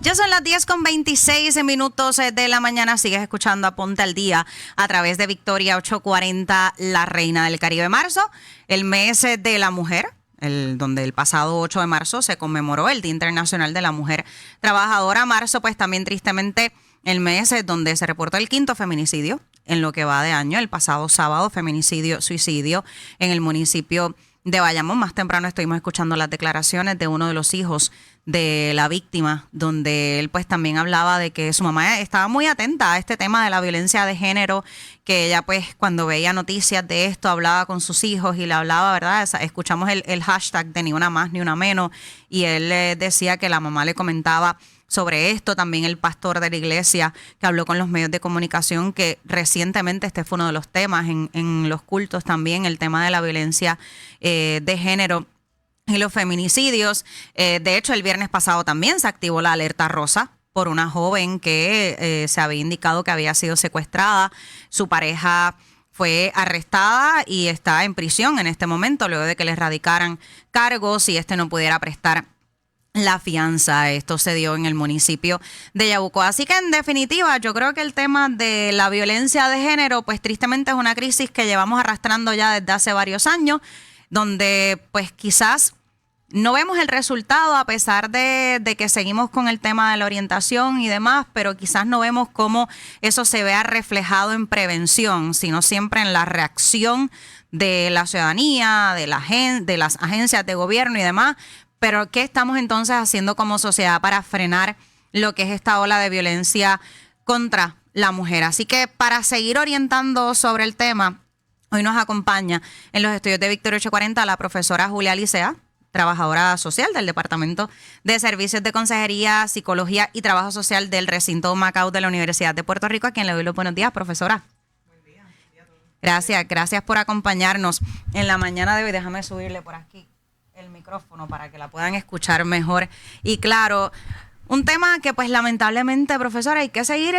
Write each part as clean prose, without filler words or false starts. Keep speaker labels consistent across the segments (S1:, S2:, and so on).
S1: Ya son las 10:26 de la mañana. Sigues escuchando a Ponte al Día a través de Victoria 840, La Reina del Caribe. Marzo, el mes de la mujer, donde el pasado 8 de marzo se conmemoró el Día Internacional de la Mujer Trabajadora. Marzo, pues también tristemente el mes donde se reportó el 5º feminicidio en lo que va de año. El pasado sábado, feminicidio, suicidio en el municipio de Bayamón. Más temprano estuvimos escuchando las declaraciones de uno de los hijos de la víctima, donde él pues también hablaba de que su mamá estaba muy atenta a este tema de la violencia de género, que ella pues cuando veía noticias de esto hablaba con sus hijos y le hablaba, ¿verdad? Escuchamos el hashtag de ni una más ni una menos, y él decía que la mamá le comentaba sobre esto. También el pastor de la iglesia que habló con los medios de comunicación, que recientemente este fue uno de los temas en los cultos también, el tema de la violencia de género y los feminicidios. De hecho, el viernes pasado también se activó la alerta rosa por una joven que se había indicado que había sido secuestrada. Su pareja fue arrestada y está en prisión en este momento, luego de que le radicaran cargos y no pudiera prestar la fianza. Esto se dio en el municipio de Yabucoa. Así que en definitiva, yo creo que el tema de la violencia de género, pues tristemente es una crisis que llevamos arrastrando ya desde hace varios años, donde pues quizás no vemos el resultado a pesar de que seguimos con el tema de la orientación y demás, pero quizás no vemos cómo eso se vea reflejado en prevención, sino siempre en la reacción de la ciudadanía, de las agencias de gobierno y demás. Pero ¿qué estamos entonces haciendo como sociedad para frenar lo que es esta ola de violencia contra la mujer? Así que para seguir orientando sobre el tema, hoy nos acompaña en los estudios de Victoria 840 la profesora Julia Licea, trabajadora social del Departamento de Servicios de Consejería, Psicología y Trabajo Social del Recinto Macao de la Universidad de Puerto Rico, a quien le doy los buenos días, profesora.
S2: Buen día a todos.
S1: Gracias por acompañarnos en la mañana de hoy. Déjame subirle por aquí el micrófono para que la puedan escuchar mejor. Y claro, un tema que pues lamentablemente, profesora, hay que seguir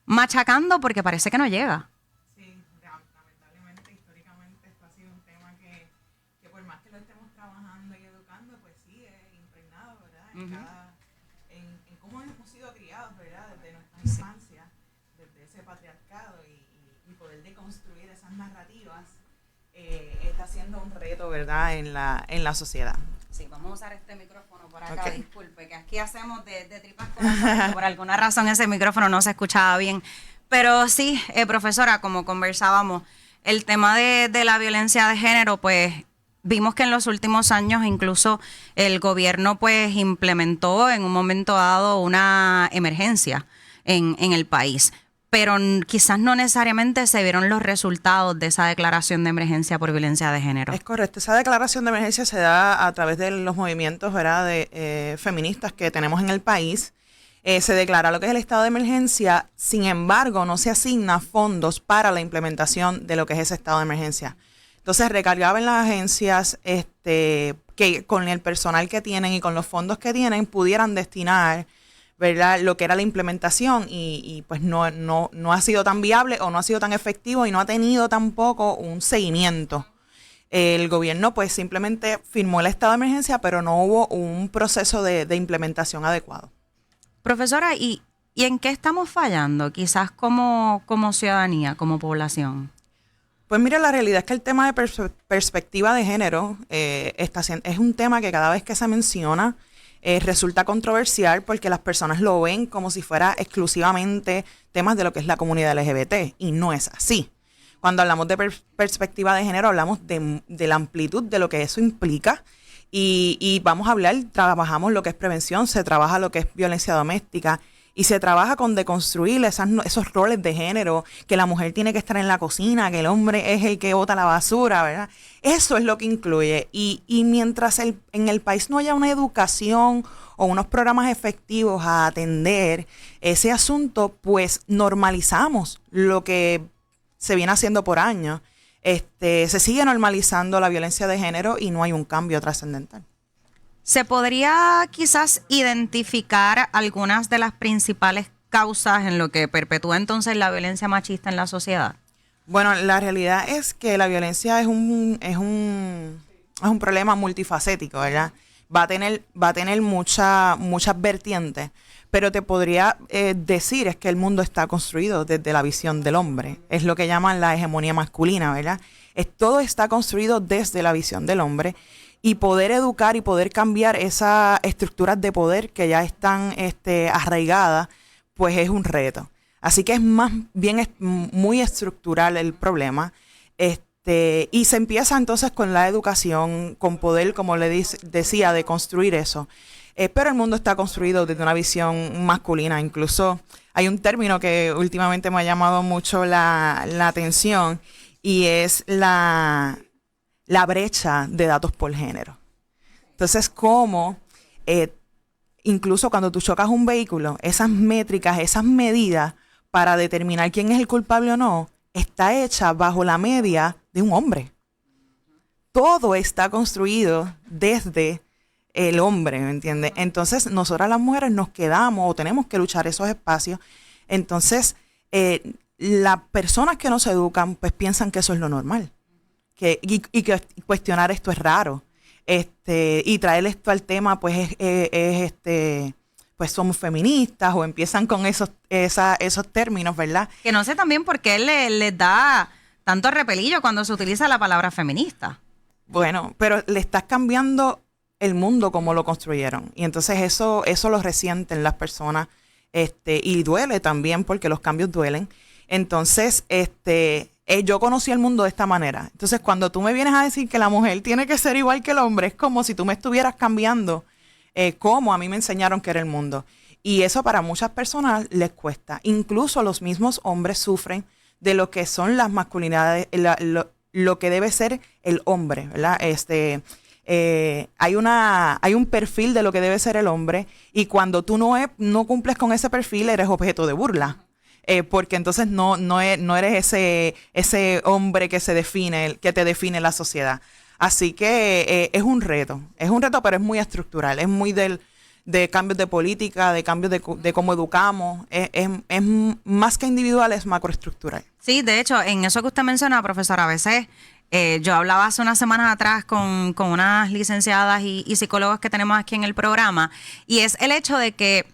S1: machacando porque parece que no llega.
S2: Sí, lamentablemente, históricamente esto ha sido un tema que por más que lo estemos trabajando y educando, pues sigue impregnado, ¿verdad? En cómo hemos sido criados, ¿verdad? Desde nuestra infancia, desde ese patriarcado y poder deconstruir esas narrativas está siendo un reto, ¿verdad? En la sociedad.
S1: Sí, vamos a usar este micrófono por acá, okay. Disculpe, que aquí hacemos de tripas corazones, por alguna razón ese micrófono no se escuchaba bien. Pero sí, profesora, como conversábamos, el tema de la violencia de género, pues vimos que en los últimos años incluso el gobierno pues implementó en un momento dado una emergencia en el país, pero quizás no necesariamente se vieron los resultados de esa declaración de emergencia por violencia de género.
S2: Es correcto, esa declaración de emergencia se da a través de los movimientos, ¿verdad?, de feministas que tenemos en el país. Se declara lo que es el estado de emergencia, sin embargo, no se asigna fondos para la implementación de lo que es ese estado de emergencia. Entonces, recargaba en las agencias que con el personal que tienen y con los fondos que tienen pudieran destinar, ¿verdad?, lo que era la implementación y pues no ha sido tan viable o no ha sido tan efectivo y no ha tenido tampoco un seguimiento. El gobierno pues simplemente firmó el estado de emergencia, pero no hubo un proceso de implementación adecuado.
S1: Profesora, ¿y en qué estamos fallando quizás como ciudadanía, como población?
S2: Pues mira, la realidad es que el tema de perspectiva de género es un tema que cada vez que se menciona resulta controversial porque las personas lo ven como si fuera exclusivamente temas de lo que es la comunidad LGBT y no es así. Cuando hablamos de perspectiva de género hablamos de la amplitud de lo que eso implica y vamos a hablar, trabajamos lo que es prevención, se trabaja lo que es violencia doméstica y se trabaja con deconstruir esos roles de género, que la mujer tiene que estar en la cocina, que el hombre es el que bota la basura, ¿verdad? Eso es lo que incluye. Y mientras en el país no haya una educación o unos programas efectivos a atender ese asunto, pues normalizamos lo que se viene haciendo por años. Se sigue normalizando la violencia de género y no hay un cambio trascendental.
S1: ¿Se podría quizás identificar algunas de las principales causas en lo que perpetúa entonces la violencia machista en la sociedad?
S2: Bueno, la realidad es que la violencia es un problema multifacético, ¿verdad? va a tener muchas vertientes, pero te podría decir es que el mundo está construido desde la visión del hombre. Es lo que llaman la hegemonía masculina, ¿verdad? Todo está construido desde la visión del hombre, y poder educar y poder cambiar esas estructuras de poder que ya están arraigadas, pues es un reto. Así que es más bien muy estructural el problema. Y se empieza entonces con la educación, con poder, como le decía, de construir eso. Pero el mundo está construido desde una visión masculina. Incluso hay un término que últimamente me ha llamado mucho la atención, y es la brecha de datos por género. Entonces, cómo incluso cuando tú chocas un vehículo, esas métricas, esas medidas para determinar quién es el culpable o no, está hecha bajo la media de un hombre. Todo está construido desde el hombre, ¿me entiendes? Entonces, nosotras las mujeres nos quedamos o tenemos que luchar esos espacios. Entonces, las personas que nos educan, pues piensan que eso es lo normal. Y que cuestionar esto es raro. Y traer esto al tema, pues pues somos feministas, o empiezan con esos términos, ¿verdad?
S1: Que no sé también por qué les da tanto repelillo cuando se utiliza la palabra feminista.
S2: Bueno, pero le estás cambiando el mundo como lo construyeron. Y entonces eso lo resienten las personas, y duele también, porque los cambios duelen. Entonces, yo conocí el mundo de esta manera. Entonces, cuando tú me vienes a decir que la mujer tiene que ser igual que el hombre, es como si tú me estuvieras cambiando cómo a mí me enseñaron que era el mundo. Y eso para muchas personas les cuesta. Incluso los mismos hombres sufren de lo que son las masculinidades, lo que debe ser el hombre, ¿verdad? Hay un perfil de lo que debe ser el hombre, y cuando tú no cumples con ese perfil, eres objeto de burla. Porque entonces no eres ese hombre que que te define la sociedad. Así que es un reto, pero es muy estructural, es muy de cambios de política, de cambios de cómo educamos, es más que individual, es macroestructural.
S1: Sí, de hecho, en eso que usted menciona, profesora, a veces yo hablaba hace unas semanas atrás con unas licenciadas y psicólogos que tenemos aquí en el programa, y es el hecho de que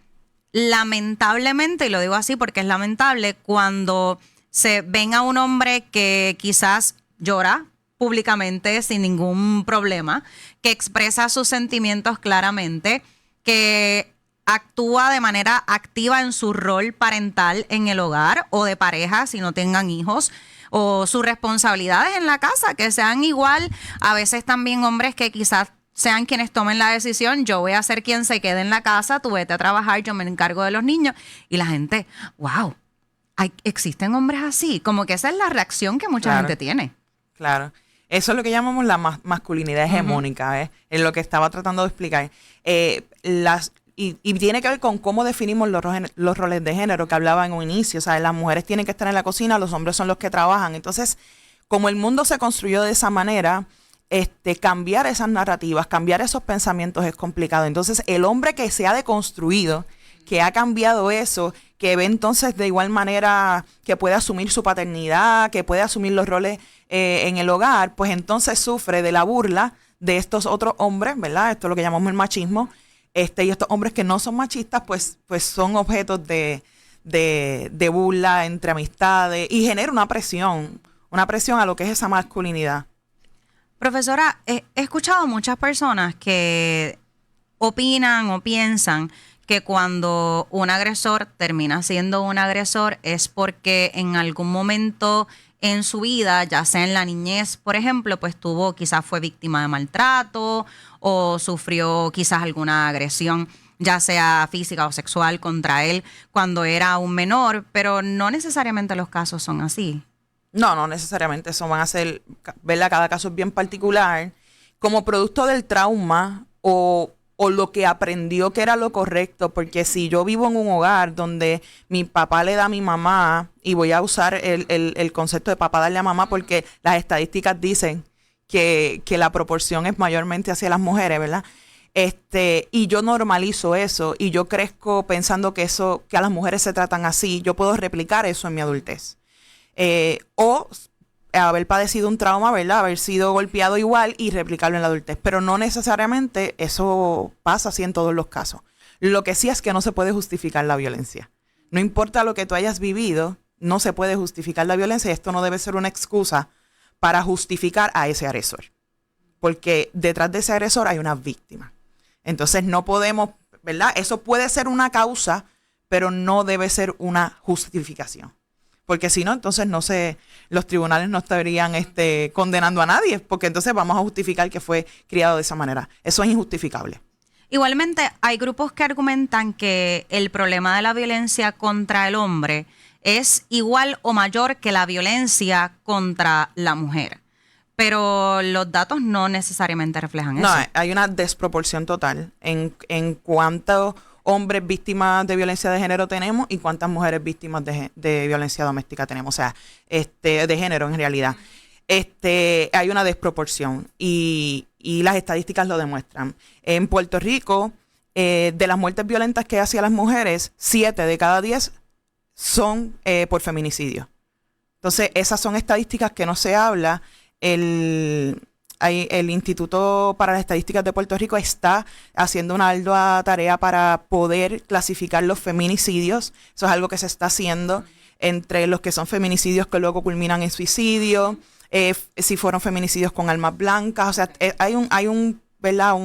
S1: lamentablemente, y lo digo así porque es lamentable, cuando se ven a un hombre que quizás llora públicamente sin ningún problema, que expresa sus sentimientos claramente, que actúa de manera activa en su rol parental en el hogar o de pareja si no tengan hijos, o sus responsabilidades en la casa, que sean igual. A veces también hombres que quizás sean quienes tomen la decisión: yo voy a ser quien se quede en la casa, tú vete a trabajar, yo me encargo de los niños. Y la gente, wow, existen hombres así. Como que esa es la reacción que mucha gente tiene. Claro.
S2: Eso es lo que llamamos la masculinidad hegemónica, es lo que estaba tratando de explicar. Y tiene que ver con cómo definimos los roles de género que hablaba en un inicio. O sea, las mujeres tienen que estar en la cocina, los hombres son los que trabajan. Entonces, como el mundo se construyó de esa manera, cambiar esas narrativas, cambiar esos pensamientos es complicado. Entonces, el hombre que se ha deconstruido, que ha cambiado eso, que ve entonces de igual manera que puede asumir su paternidad, que puede asumir los roles en el hogar, pues entonces sufre de la burla de estos otros hombres, ¿verdad? Esto es lo que llamamos el machismo. Y estos hombres que no son machistas, pues son objetos de burla entre amistades, y genera una presión a lo que es esa masculinidad.
S1: Profesora, he escuchado muchas personas que opinan o piensan que cuando un agresor termina siendo un agresor es porque en algún momento en su vida, ya sea en la niñez, por ejemplo, pues quizás fue víctima de maltrato o sufrió quizás alguna agresión, ya sea física o sexual, contra él cuando era un menor, pero no necesariamente los casos son así.
S2: No necesariamente. Eso van a ser, ¿verdad? Cada caso es bien particular. Como producto del trauma o lo que aprendió que era lo correcto, porque si yo vivo en un hogar donde mi papá le da a mi mamá, y voy a usar el concepto de papá darle a mamá porque las estadísticas dicen que la proporción es mayormente hacia las mujeres, ¿verdad? Y yo normalizo eso y yo crezco pensando que a las mujeres se tratan así, yo puedo replicar eso en mi adultez. O haber padecido un trauma, ¿verdad? Haber sido golpeado igual y replicarlo en la adultez. Pero no necesariamente eso pasa así en todos los casos. Lo que sí es que no se puede justificar la violencia. No importa lo que tú hayas vivido, no se puede justificar la violencia y esto no debe ser una excusa para justificar a ese agresor. Porque detrás de ese agresor hay una víctima. Entonces no podemos, ¿verdad? Eso puede ser una causa, pero no debe ser una justificación. Porque si no, entonces los tribunales no estarían condenando a nadie, porque entonces vamos a justificar que fue criado de esa manera. Eso es injustificable.
S1: Igualmente, hay grupos que argumentan que el problema de la violencia contra el hombre es igual o mayor que la violencia contra la mujer. Pero los datos no necesariamente reflejan eso.
S2: No, hay una desproporción total en cuántos hombres víctimas de violencia de género tenemos y cuántas mujeres víctimas de violencia doméstica tenemos. O sea, de género en realidad. Hay una desproporción y las estadísticas lo demuestran. En Puerto Rico, de las muertes violentas que hacia las mujeres, 7 de cada 10 son por feminicidio. Entonces, esas son estadísticas que no se habla. El Instituto para las Estadísticas de Puerto Rico está haciendo una ardua tarea para poder clasificar los feminicidios. Eso es algo que se está haciendo entre los que son feminicidios que luego culminan en suicidio, si fueron feminicidios con armas blancas. O sea, hay ¿verdad?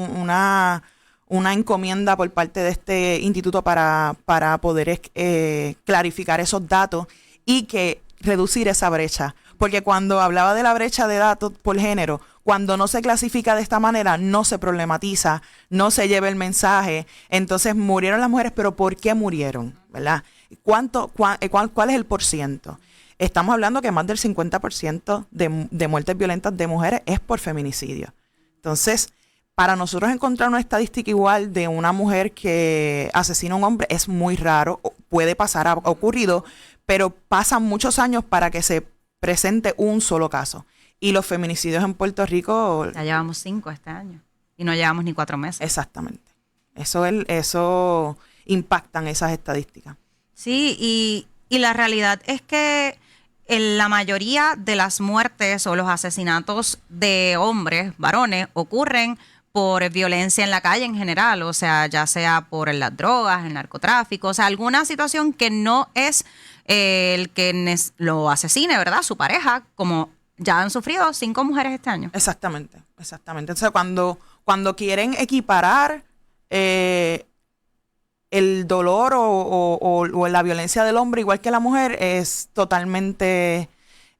S2: Una encomienda por parte de este instituto para poder clarificar esos datos y que reducir esa brecha. Porque cuando hablaba de la brecha de datos por género, cuando no se clasifica de esta manera, no se problematiza, no se lleva el mensaje. Entonces murieron las mujeres, pero ¿por qué murieron? ¿Verdad? ¿Cuál es el porciento? Estamos hablando que más del 50% de muertes violentas de mujeres es por feminicidio. Entonces, para nosotros encontrar una estadística igual de una mujer que asesina a un hombre es muy raro, puede pasar, ha ocurrido, pero pasan muchos años para que se presente un solo caso. Y los feminicidios en Puerto Rico...
S1: Ya llevamos 5 este año y no llevamos ni 4 meses.
S2: Exactamente. Eso impactan esas estadísticas.
S1: Sí, y la realidad es que la mayoría de las muertes o los asesinatos de hombres, varones, ocurren por violencia en la calle en general, o sea, ya sea por las drogas, el narcotráfico, o sea, alguna situación que no es el que lo asesine, ¿verdad? Su pareja, como ya han sufrido 5 mujeres este año.
S2: Exactamente. Entonces, cuando quieren equiparar el dolor o la violencia del hombre igual que la mujer, es totalmente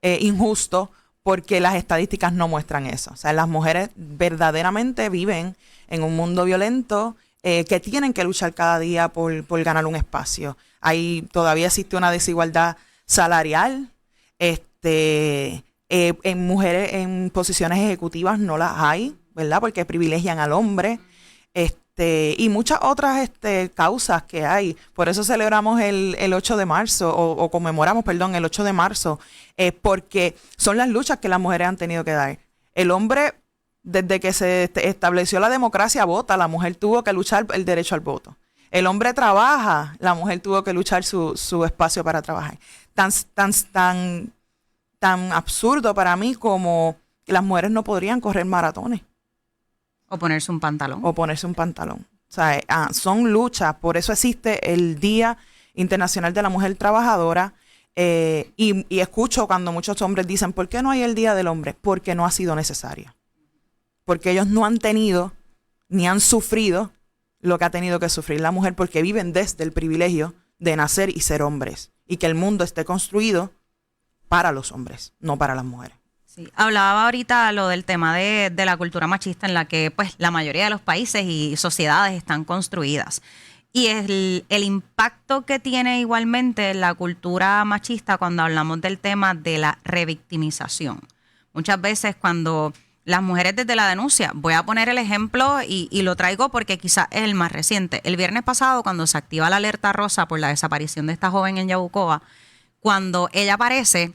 S2: injusto, porque las estadísticas no muestran eso. O sea, las mujeres verdaderamente viven en un mundo violento que tienen que luchar cada día por ganar un espacio. Todavía existe una desigualdad salarial. En mujeres en posiciones ejecutivas no las hay, ¿verdad? Porque privilegian al hombre. Y muchas otras causas que hay. Por eso celebramos el 8 de marzo, o conmemoramos, perdón, el 8 de marzo, porque son las luchas que las mujeres han tenido que dar. El hombre, desde que se estableció la democracia, vota, la mujer tuvo que luchar el derecho al voto. El hombre trabaja, la mujer tuvo que luchar su espacio para trabajar. Tan absurdo para mí como que las mujeres no podrían correr maratones.
S1: O ponerse un pantalón.
S2: O sea, son luchas. Por eso existe el Día Internacional de la Mujer Trabajadora. Y escucho cuando muchos hombres dicen, ¿por qué no hay el Día del Hombre? Porque no ha sido necesario. Porque ellos no han tenido ni han sufrido lo que ha tenido que sufrir la mujer, porque viven desde el privilegio de nacer y ser hombres. Y que el mundo esté construido para los hombres, no para las mujeres.
S1: Sí, hablaba ahorita lo del tema de la cultura machista en la que pues la mayoría de los países y sociedades están construidas. Y el impacto que tiene igualmente la cultura machista cuando hablamos del tema de la revictimización. Muchas veces cuando las mujeres desde la denuncia, voy a poner el ejemplo y lo traigo porque quizás es el más reciente. El viernes pasado, cuando se activa la alerta rosa por la desaparición de esta joven en Yabucoa, cuando ella aparece,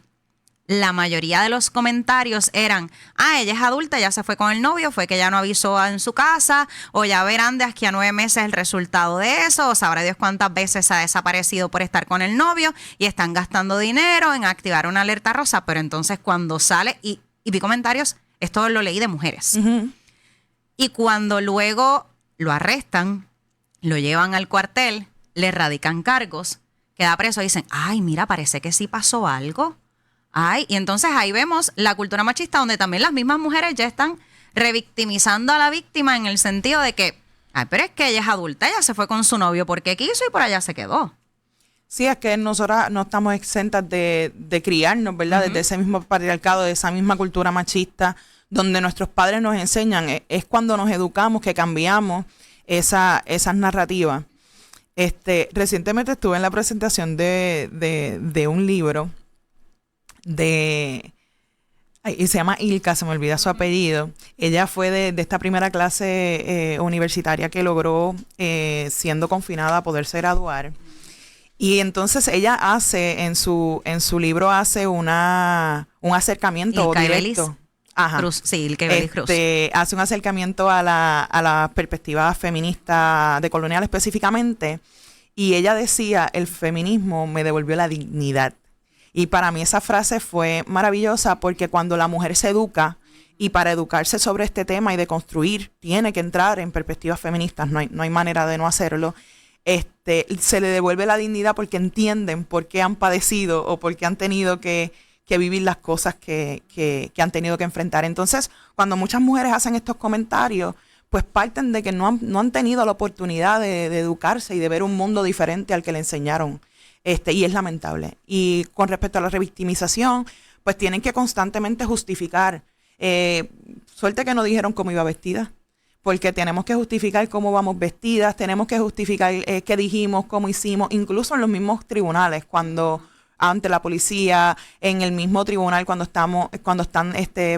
S1: la mayoría de los comentarios eran, ella es adulta, ya se fue con el novio, fue que ya no avisó en su casa, o ya verán de aquí a 9 meses el resultado de eso, o sabrá Dios cuántas veces ha desaparecido por estar con el novio, y están gastando dinero en activar una alerta rosa, pero entonces cuando sale, y vi comentarios, esto lo leí de mujeres, y cuando luego lo arrestan, lo llevan al cuartel, le radican cargos, queda preso, dicen, mira, parece que sí pasó algo. Y entonces ahí vemos la cultura machista donde también las mismas mujeres ya están revictimizando a la víctima en el sentido de que, pero es que ella es adulta, ella se fue con su novio porque quiso y por allá se quedó.
S2: Sí, es que nosotras no estamos exentas de criarnos, ¿verdad? Desde ese mismo patriarcado, de esa misma cultura machista, donde nuestros padres nos enseñan, es cuando nos educamos que cambiamos esas narrativas. Recientemente estuve en la presentación de un libro y se llama Ilka, se me olvida su apellido. Ella fue de esta primera clase universitaria que logró, siendo confinada, poderse graduar. Y entonces ella hace, en su libro, hace un acercamiento
S1: Ilka
S2: directo.
S1: Cruz, sí, Ilka Cruz.
S2: Hace un acercamiento a la perspectiva feminista de colonial específicamente. Y ella decía, el feminismo me devolvió la dignidad. Y para mí esa frase fue maravillosa porque cuando la mujer se educa, y para educarse sobre este tema y de construir, tiene que entrar en perspectivas feministas, no hay manera de no hacerlo, se le devuelve la dignidad porque entienden por qué han padecido o por qué han tenido que vivir las cosas que han tenido que enfrentar. Entonces, cuando muchas mujeres hacen estos comentarios, pues parten de que no han tenido la oportunidad de educarse y de ver un mundo diferente al que le enseñaron. Y es lamentable. Y con respecto a la revictimización, pues tienen que constantemente justificar. Suerte que no dijeron cómo iba vestida, porque tenemos que justificar cómo vamos vestidas, tenemos que justificar qué dijimos, cómo hicimos, incluso en los mismos tribunales, cuando ante la policía, en el mismo tribunal cuando están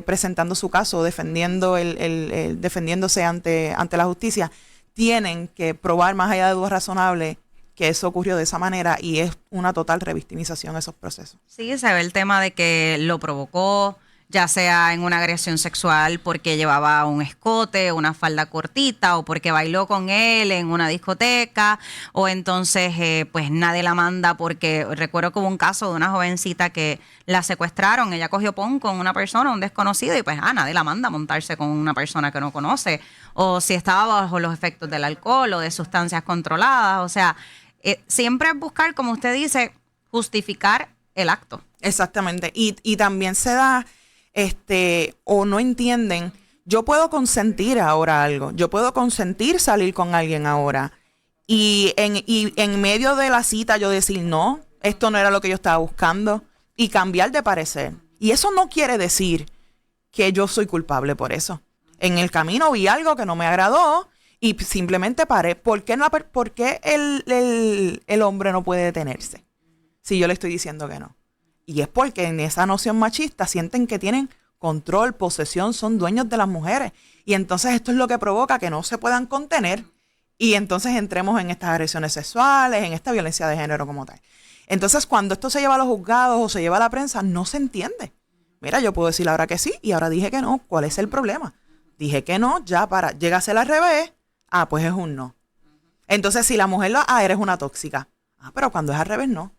S2: presentando su caso, defendiéndose ante la justicia, tienen que probar más allá de dudas razonables que eso ocurrió de esa manera y es una total revictimización esos procesos.
S1: Sí, se ve el tema de que lo provocó, ya sea en una agresión sexual porque llevaba un escote, una falda cortita, o porque bailó con él en una discoteca, o entonces pues nadie la manda porque recuerdo que hubo un caso de una jovencita que la secuestraron, ella cogió pon con una persona, un desconocido, y pues nadie la manda a montarse con una persona que no conoce, o si estaba bajo los efectos del alcohol o de sustancias controladas, o sea, siempre es buscar, como usted dice, justificar el acto.
S2: Exactamente, y también se da o no entienden, yo puedo consentir ahora algo, yo puedo consentir salir con alguien ahora y en medio de la cita yo decir no, esto no era lo que yo estaba buscando y cambiar de parecer. Y eso no quiere decir que yo soy culpable por eso. En el camino vi algo que no me agradó y simplemente paré. ¿Por qué el hombre no puede detenerse si yo le estoy diciendo que no? Y es porque en esa noción machista sienten que tienen control, posesión, son dueños de las mujeres. Y entonces esto es lo que provoca que no se puedan contener y entonces entremos en estas agresiones sexuales, en esta violencia de género como tal. Entonces cuando esto se lleva a los juzgados o se lleva a la prensa, no se entiende. Mira, yo puedo decir ahora que sí y ahora dije que no. ¿Cuál es el problema? Dije que no, ya llega a ser al revés. Pues es un no. Entonces si la mujer eres una tóxica. Pero cuando es al revés, no.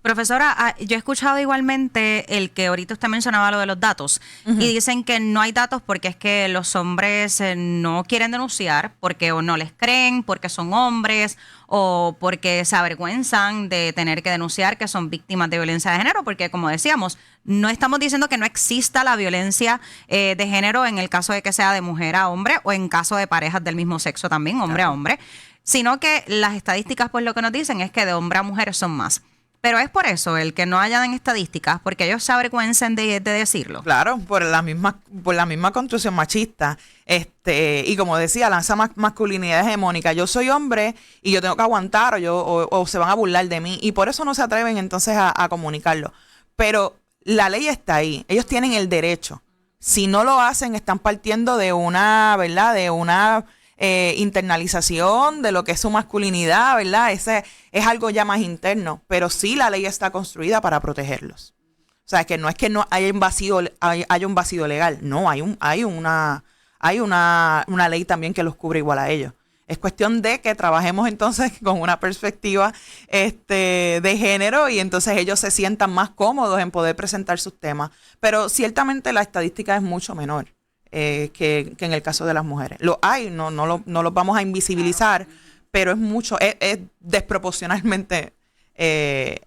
S1: Profesora, yo he escuchado igualmente el que ahorita usted mencionaba lo de los datos y dicen que no hay datos porque es que los hombres no quieren denunciar porque o no les creen, porque son hombres o porque se avergüenzan de tener que denunciar que son víctimas de violencia de género, porque como decíamos, no estamos diciendo que no exista la violencia de género en el caso de que sea de mujer a hombre o en caso de parejas del mismo sexo también, hombre a hombre, sino que las estadísticas pues lo que nos dicen es que de hombre a mujer son más. Pero es por eso el que no hayan estadísticas, porque ellos se avergüencen de decirlo.
S2: Claro, por la misma construcción machista. Y como decía, lanza masculinidad hegemónica. Yo soy hombre y yo tengo que aguantar o se van a burlar de mí. Y por eso no se atreven entonces a comunicarlo. Pero la ley está ahí. Ellos tienen el derecho. Si no lo hacen, están partiendo de una, ¿verdad? De una internalización de lo que es su masculinidad, ¿verdad? Ese es algo ya más interno, pero sí la ley está construida para protegerlos. O sea, que no es que no haya haya un vacío legal. No, hay una ley también que los cubre igual a ellos. Es cuestión de que trabajemos entonces con una perspectiva de género y entonces ellos se sientan más cómodos en poder presentar sus temas. Pero ciertamente la estadística es mucho menor que en el caso de las mujeres. Lo hay, no los vamos a invisibilizar, pero es desproporcionalmente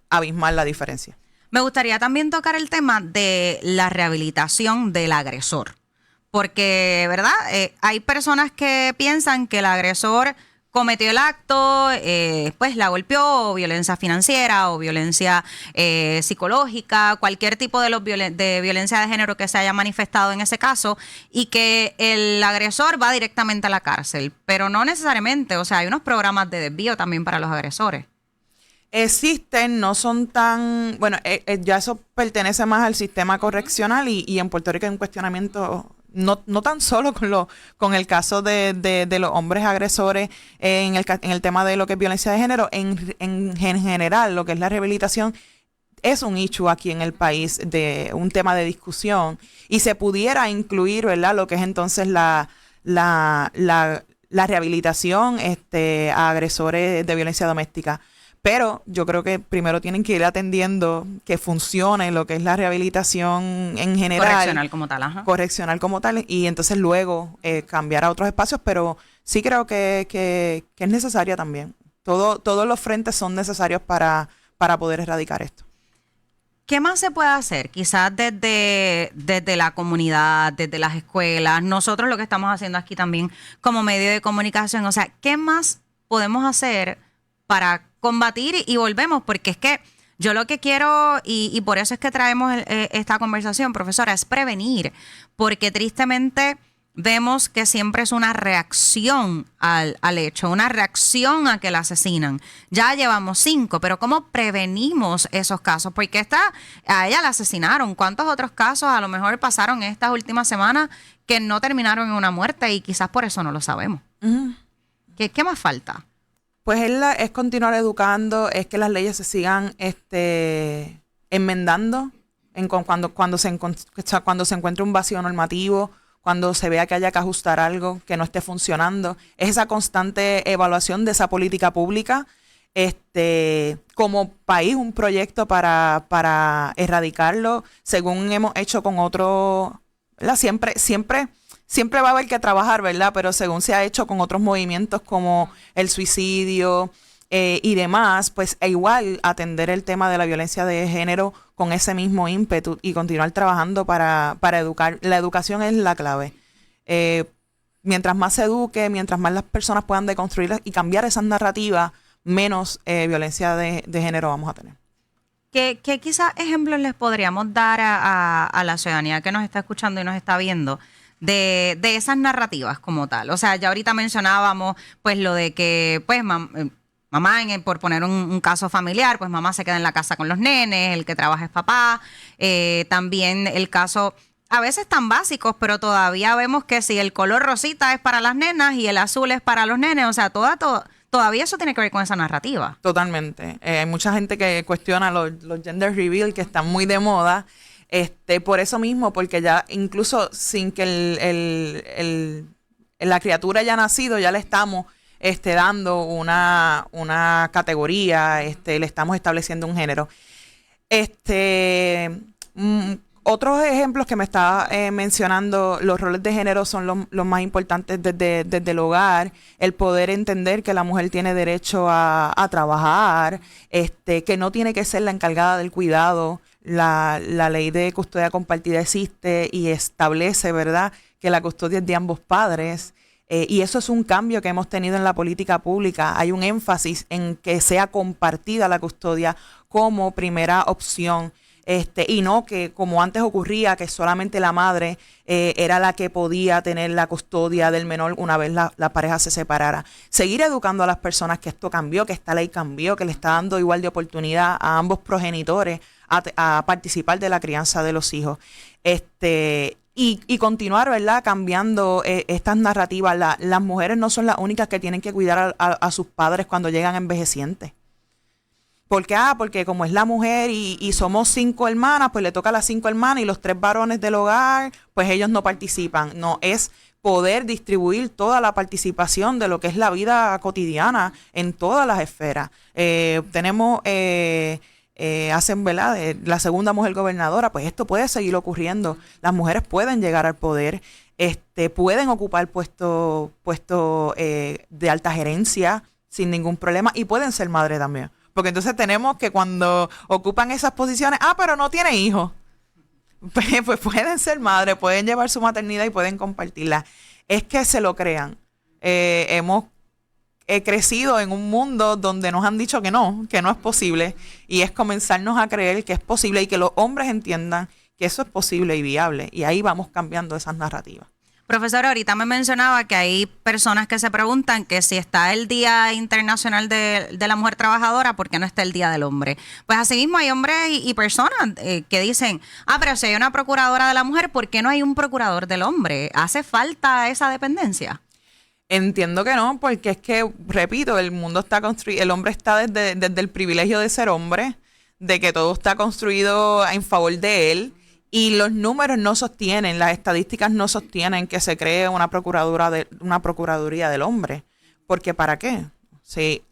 S2: abismal la diferencia.
S1: Me gustaría también tocar el tema de la rehabilitación del agresor. Porque, ¿verdad? Hay personas que piensan que el agresor cometió el acto, pues la golpeó, o violencia financiera, o violencia psicológica, cualquier tipo de violencia de género que se haya manifestado en ese caso, y que el agresor va directamente a la cárcel. Pero no necesariamente, o sea, hay unos programas de desvío también para los agresores.
S2: Existen, no son tan... Bueno, ya eso pertenece más al sistema correccional y en Puerto Rico hay un cuestionamiento... No tan solo con el caso de los hombres agresores en el tema de lo que es violencia de género, en general, lo que es la rehabilitación, es un issue aquí en el país, de un tema de discusión, y se pudiera incluir, ¿verdad?, lo que es entonces la rehabilitación a agresores de violencia doméstica. Pero yo creo que primero tienen que ir atendiendo que funcione lo que es la rehabilitación en general.
S1: Correccional como tal, ajá.
S2: Correccional como tal, y entonces luego cambiar a otros espacios, pero sí creo que es necesaria también. Todos los frentes son necesarios para poder erradicar esto.
S1: ¿Qué más se puede hacer? Quizás desde la comunidad, desde las escuelas, nosotros lo que estamos haciendo aquí también como medio de comunicación. O sea, ¿qué más podemos hacer para combatir? Y volvemos, porque es que yo lo que quiero, y por eso es que traemos esta conversación, profesora, es prevenir, porque tristemente vemos que siempre es una reacción al hecho, una reacción a que la asesinan. Ya llevamos 5, pero ¿cómo prevenimos esos casos? Porque a ella la asesinaron. ¿Cuántos otros casos a lo mejor pasaron estas últimas semanas que no terminaron en una muerte y quizás por eso no lo sabemos? Uh-huh. ¿Qué más falta?
S2: Pues es continuar educando, es que las leyes se sigan enmendando cuando se encuentre un vacío normativo, cuando se vea que haya que ajustar algo que no esté funcionando. Es esa constante evaluación de esa política pública, como país, un proyecto para erradicarlo, según hemos hecho con otros, ¿verdad? Siempre va a haber que trabajar, ¿verdad? Pero según se ha hecho con otros movimientos como el suicidio y demás, pues igual atender el tema de la violencia de género con ese mismo ímpetu y continuar trabajando para educar. La educación es la clave. Mientras más se eduque, mientras más las personas puedan deconstruir y cambiar esas narrativas, menos violencia de género vamos a tener.
S1: ¿Qué quizás ejemplos les podríamos dar a la ciudadanía que nos está escuchando y nos está viendo de esas narrativas como tal? O sea, ya ahorita mencionábamos pues lo de que pues mamá, por poner un caso familiar, pues mamá se queda en la casa con los nenes, el que trabaja es papá. También el caso, a veces tan básicos, pero todavía vemos que si el color rosita es para las nenas y el azul es para los nenes, o sea, todavía eso tiene que ver con esa narrativa.
S2: Totalmente. Hay mucha gente que cuestiona los gender reveal que están muy de moda. Por eso mismo, porque ya incluso sin que la criatura haya nacido, ya le estamos dando una categoría, le estamos estableciendo un género. Otros ejemplos que me estaba mencionando, los roles de género son los más importantes desde el hogar, el poder entender que la mujer tiene derecho a trabajar, que no tiene que ser la encargada del cuidado. La ley de custodia compartida existe y establece, ¿verdad?, que la custodia es de ambos padres. Y eso es un cambio que hemos tenido en la política pública. Hay un énfasis en que sea compartida la custodia como primera opción. Y no que como antes ocurría, que solamente la madre era la que podía tener la custodia del menor una vez la pareja se separara. Seguir educando a las personas que esto cambió, que esta ley cambió, que le está dando igual de oportunidad a ambos progenitores a participar de la crianza de los hijos. Y continuar, ¿verdad?, cambiando estas narrativas. Las mujeres no son las únicas que tienen que cuidar a sus padres cuando llegan envejecientes. Porque como es la mujer y somos 5 hermanas, pues le toca a las 5 hermanas y los 3 varones del hogar, pues ellos no participan. No, es poder distribuir toda la participación de lo que es la vida cotidiana en todas las esferas. Tenemos... hacen, ¿verdad? La segunda mujer gobernadora, pues esto puede seguir ocurriendo. Las mujeres pueden llegar al poder, pueden ocupar puestos de alta gerencia sin ningún problema y pueden ser madres también. Porque entonces tenemos que cuando ocupan esas posiciones, pero no tiene hijos. Pues pueden ser madres, pueden llevar su maternidad y pueden compartirla. Es que se lo crean. Hemos crecido en un mundo donde nos han dicho que no es posible, y es comenzarnos a creer que es posible y que los hombres entiendan que eso es posible y viable, y ahí vamos cambiando esas narrativas.
S1: Profesora, ahorita me mencionaba que hay personas que se preguntan que si está el Día Internacional de la Mujer Trabajadora, ¿por qué no está el Día del Hombre? Pues asimismo hay hombres y personas que dicen, pero si hay una procuradora de la mujer, ¿por qué no hay un procurador del hombre? ¿Hace falta esa dependencia?
S2: Entiendo que no, porque es que, repito, el mundo está construido, el hombre está desde el privilegio de ser hombre, de que todo está construido en favor de él, y los números no sostienen, las estadísticas no sostienen que se cree una procuraduría del hombre. Porque ¿para qué?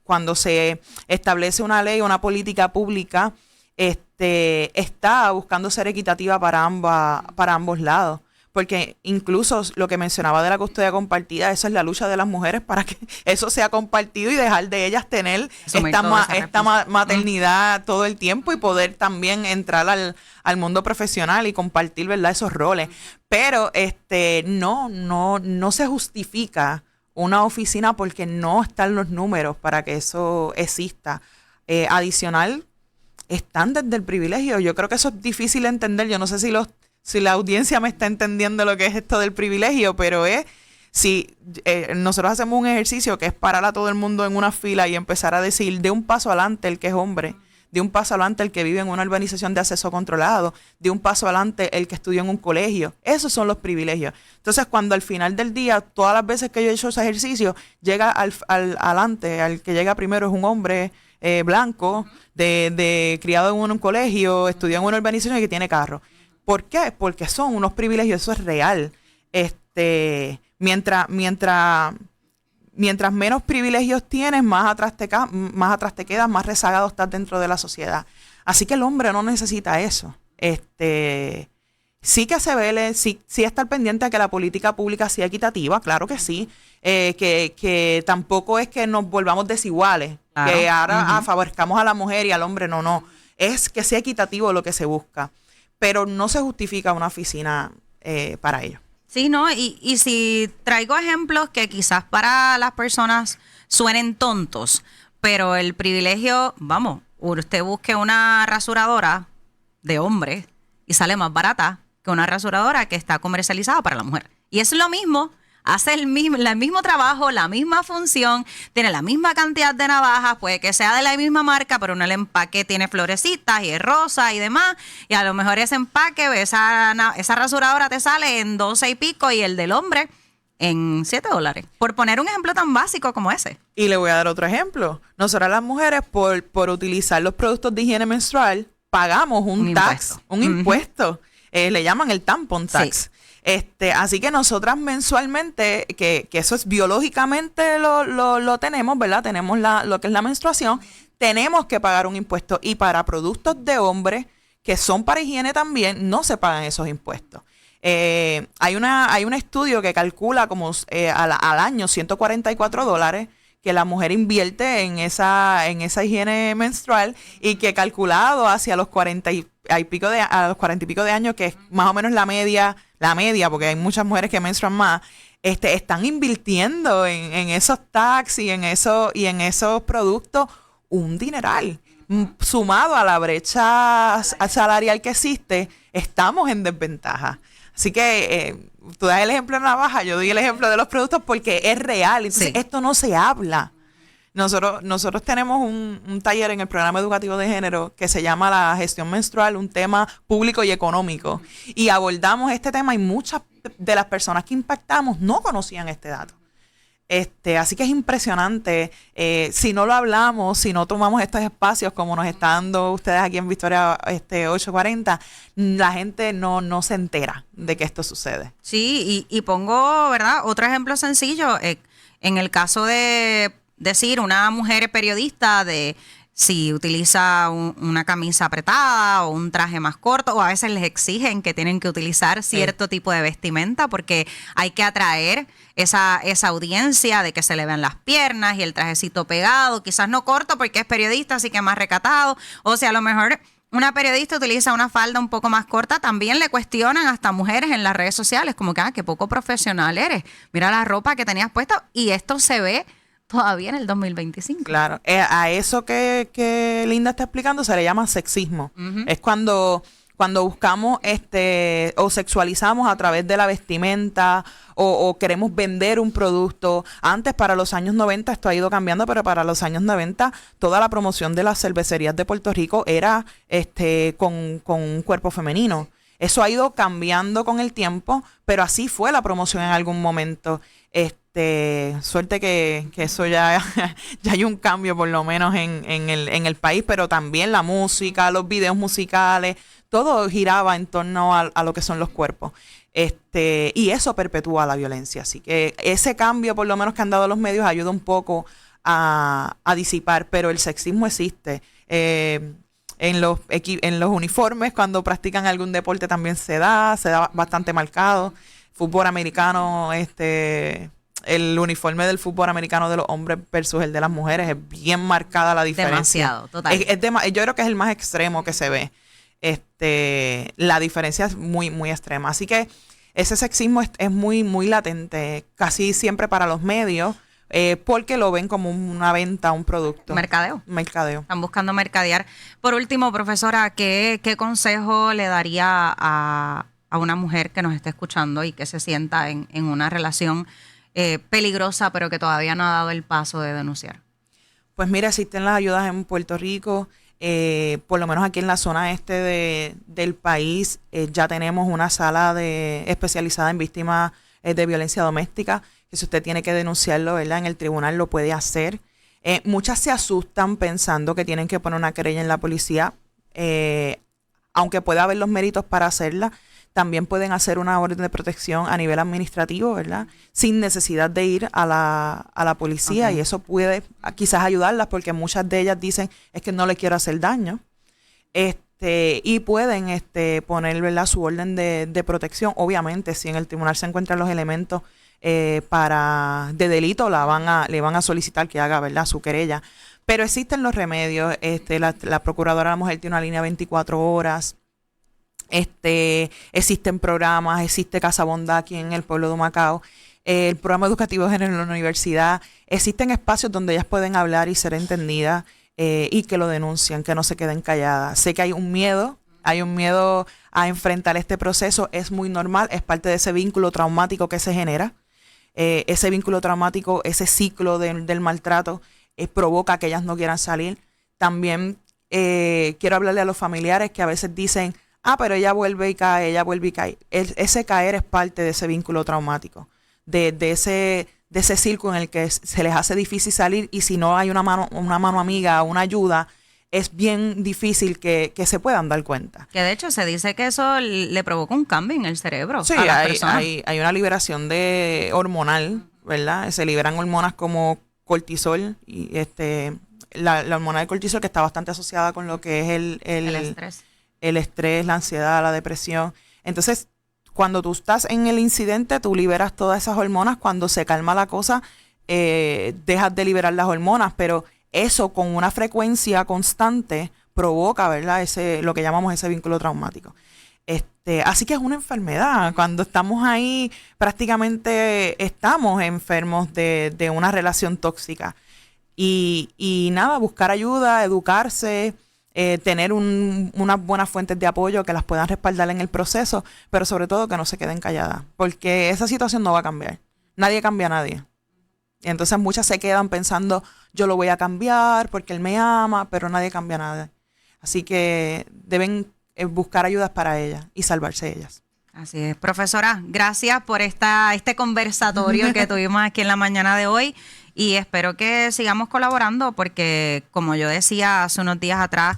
S2: Cuando se establece una ley, una política pública, está buscando ser equitativa para ambos lados. Porque incluso lo que mencionaba de la custodia compartida, eso es la lucha de las mujeres para que eso sea compartido y dejar de ellas tener esta maternidad todo el tiempo y poder también entrar al mundo profesional y compartir, ¿verdad?, esos roles. Pero no se justifica una oficina porque no están los números para que eso exista. Adicional, están desde el privilegio. Yo creo que eso es difícil de entender. Yo no sé si la audiencia me está entendiendo lo que es esto del privilegio, pero si nosotros hacemos un ejercicio que es parar a todo el mundo en una fila y empezar a decir de un paso adelante el que es hombre, de un paso adelante el que vive en una urbanización de acceso controlado, de un paso adelante el que estudió en un colegio. Esos son los privilegios. Entonces, cuando al final del día, todas las veces que yo he hecho ese ejercicio, llega adelante, al que llega primero es un hombre blanco, criado en un colegio, estudió en una urbanización y que tiene carro. ¿Por qué? Porque son unos privilegios, eso es real. Mientras menos privilegios tienes, más atrás te quedas, más rezagado estás dentro de la sociedad. Así que el hombre no necesita eso. Sí que se vele, sí estar pendiente de que la política pública sea equitativa, claro que sí. Que tampoco es que nos volvamos desiguales, claro, que ahora favorezcamos a la mujer y al hombre, no. Es que sea equitativo lo que se busca. Pero no se justifica una oficina para ello.
S1: Sí, ¿no? Y si traigo ejemplos que quizás para las personas suenen tontos, pero el privilegio, vamos, usted busque una rasuradora de hombre y sale más barata que una rasuradora que está comercializada para la mujer. Y es lo mismo. Hace el mismo trabajo, la misma función, tiene la misma cantidad de navajas, puede que sea de la misma marca, pero no, el empaque tiene florecitas y es rosa y demás, y a lo mejor ese empaque, esa rasuradora te sale en 12 y pico y el del hombre en $7, por poner un ejemplo tan básico como ese.
S2: Y le voy a dar otro ejemplo. Nosotras las mujeres, por utilizar los productos de higiene menstrual, pagamos un impuesto. Le llaman el tampon tax. Sí. Así que nosotras mensualmente, que eso es biológicamente lo tenemos, ¿verdad? Tenemos lo que es la menstruación, tenemos que pagar un impuesto. Y para productos de hombre, que son para higiene también, no se pagan esos impuestos. Hay un estudio que calcula como al año $144 que la mujer invierte en esa higiene menstrual, y que calculado hacia los 40 y pico de años, que es más o menos la media, porque hay muchas mujeres que menstruan más, están invirtiendo en esos tax y en esos productos un dineral. Sumado a la brecha salarial que existe, estamos en desventaja. Así que tú das el ejemplo de la navaja, yo doy el ejemplo de los productos porque es real. Entonces, esto no se habla. Nosotros tenemos un taller en el programa educativo de género que se llama la gestión menstrual, un tema público y económico. Y abordamos este tema y muchas de las personas que impactamos no conocían este dato. Así que es impresionante. Si no lo hablamos, si no tomamos estos espacios como nos está dando ustedes aquí en Victoria 840, la gente no se entera de que esto sucede.
S1: Sí, y pongo, ¿verdad? Otro ejemplo sencillo. En el caso de decir una mujer periodista de si utiliza una camisa apretada o un traje más corto, o a veces les exigen que tienen que utilizar cierto tipo de vestimenta porque hay que atraer esa audiencia de que se le vean las piernas y el trajecito pegado, quizás no corto porque es periodista, así que más recatado. O sea, a lo mejor una periodista utiliza una falda un poco más corta, también le cuestionan hasta mujeres en las redes sociales, como que, qué poco profesional eres. Mira la ropa que tenías puesta y esto se ve todavía en el 2025.
S2: Claro, a eso que Linda está explicando se le llama sexismo. Es cuando buscamos o sexualizamos a través de la vestimenta o queremos vender un producto. Antes, para los años 90, esto ha ido cambiando, pero para los años 90 toda la promoción de las cervecerías de Puerto Rico era con un cuerpo femenino. Eso ha ido cambiando con el tiempo, pero así fue la promoción en algún momento. Suerte que eso ya hay un cambio por lo menos en el país, pero también la música, los videos musicales, todo giraba en torno a lo que son los cuerpos. Y eso perpetúa la violencia. Así que ese cambio, por lo menos que han dado los medios, ayuda un poco a disipar, pero el sexismo existe. En los uniformes, cuando practican algún deporte también se da bastante marcado. Fútbol americano, el uniforme del fútbol americano de los hombres versus el de las mujeres es bien marcada la diferencia.
S1: Demasiado, total.
S2: Yo creo que es el más extremo que se ve. La diferencia es muy, muy extrema. Así que ese sexismo es muy, muy latente, casi siempre para los medios, porque lo ven como una venta, un producto.
S1: Mercadeo. Están buscando mercadear. Por último, profesora, ¿qué consejo le daría a una mujer que nos esté escuchando y que se sienta en una relación peligrosa, pero que todavía no ha dado el paso de denunciar?
S2: Pues mira, existen las ayudas en Puerto Rico. Por lo menos aquí en la zona del país ya tenemos una sala especializada en víctimas de violencia doméstica, que si usted tiene que denunciarlo, ¿verdad?, en el tribunal lo puede hacer. Muchas se asustan pensando que tienen que poner una querella en la policía, aunque pueda haber los méritos para hacerla. También pueden hacer una orden de protección a nivel administrativo, ¿verdad?, sin necesidad de ir a la policía. Okay. Y eso puede quizás ayudarlas, porque muchas de ellas dicen, es que no le quiero hacer daño. Y pueden poner, ¿verdad?, su orden de protección. Obviamente, si en el tribunal se encuentran los elementos de delito, le van a solicitar que haga, ¿verdad?, su querella. Pero existen los remedios. La Procuradora de la Mujer tiene una línea 24 horas. Existen programas, existe Casa Bondad aquí en el pueblo de Humacao, el programa educativo de género en la universidad. Existen espacios donde ellas pueden hablar y ser entendidas, y que lo denuncian, que no se queden calladas. Sé que hay un miedo a enfrentar este proceso. Es muy normal, es parte de ese vínculo traumático que se genera. Ese vínculo traumático, ese ciclo del maltrato provoca que ellas no quieran salir. También quiero hablarle a los familiares que a veces dicen, pero ella vuelve y cae, Ese caer es parte de ese vínculo traumático, de ese círculo en el que se les hace difícil salir, y si no hay una mano amiga, una ayuda, es bien difícil que se puedan dar cuenta.
S1: Que de hecho se dice que eso le provoca un cambio en el cerebro.
S2: Sí,
S1: a las personas.
S2: Hay una liberación hormonal, ¿verdad? Se liberan hormonas como cortisol, y la hormona del cortisol, que está bastante asociada con lo que es el estrés. El estrés, la ansiedad, la depresión. Entonces, cuando tú estás en el incidente, tú liberas todas esas hormonas. Cuando se calma la cosa, dejas de liberar las hormonas, pero eso con una frecuencia constante provoca, ¿verdad?, lo que llamamos ese vínculo traumático. Así que es una enfermedad. Cuando estamos ahí, prácticamente estamos enfermos de una relación tóxica. Y nada, buscar ayuda, educarse, tener unas buenas fuentes de apoyo que las puedan respaldar en el proceso, pero sobre todo que no se queden calladas, porque esa situación no va a cambiar. Nadie cambia a nadie. Y entonces muchas se quedan pensando, yo lo voy a cambiar porque él me ama, pero nadie cambia a nadie. Así que deben buscar ayudas para ellas y salvarse ellas.
S1: Así es, profesora, gracias por este conversatorio que tuvimos aquí en la mañana de hoy y espero que sigamos colaborando porque, como yo decía hace unos días atrás,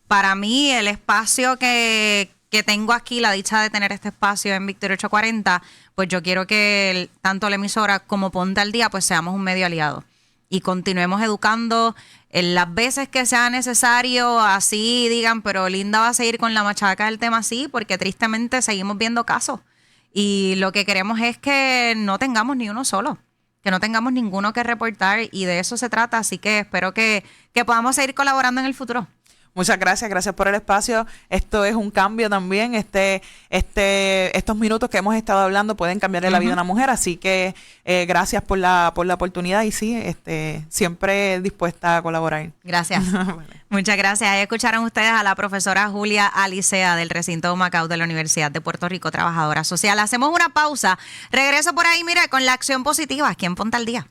S1: para mí el espacio que tengo aquí, la dicha de tener este espacio en Victoria 840, pues yo quiero que tanto la emisora como Ponte al Día pues seamos un medio aliado y continuemos educando en las veces que sea necesario, así digan, pero Linda va a seguir con la machaca del tema así, porque tristemente seguimos viendo casos. Y lo que queremos es que no tengamos ni uno solo, que no tengamos ninguno que reportar, y de eso se trata. Así que espero que podamos seguir colaborando en el futuro.
S2: Muchas gracias por el espacio. Esto es un cambio también. Estos minutos que hemos estado hablando pueden cambiarle la vida a una mujer, así que gracias por la oportunidad y sí, siempre dispuesta a colaborar.
S1: Gracias. Vale. Muchas gracias. Ahí escucharon ustedes a la profesora Julia Alicea del recinto Humacao de la Universidad de Puerto Rico, trabajadora social. Hacemos una pausa. Regreso por ahí, mire, con la acción positiva aquí en Ponte al Día.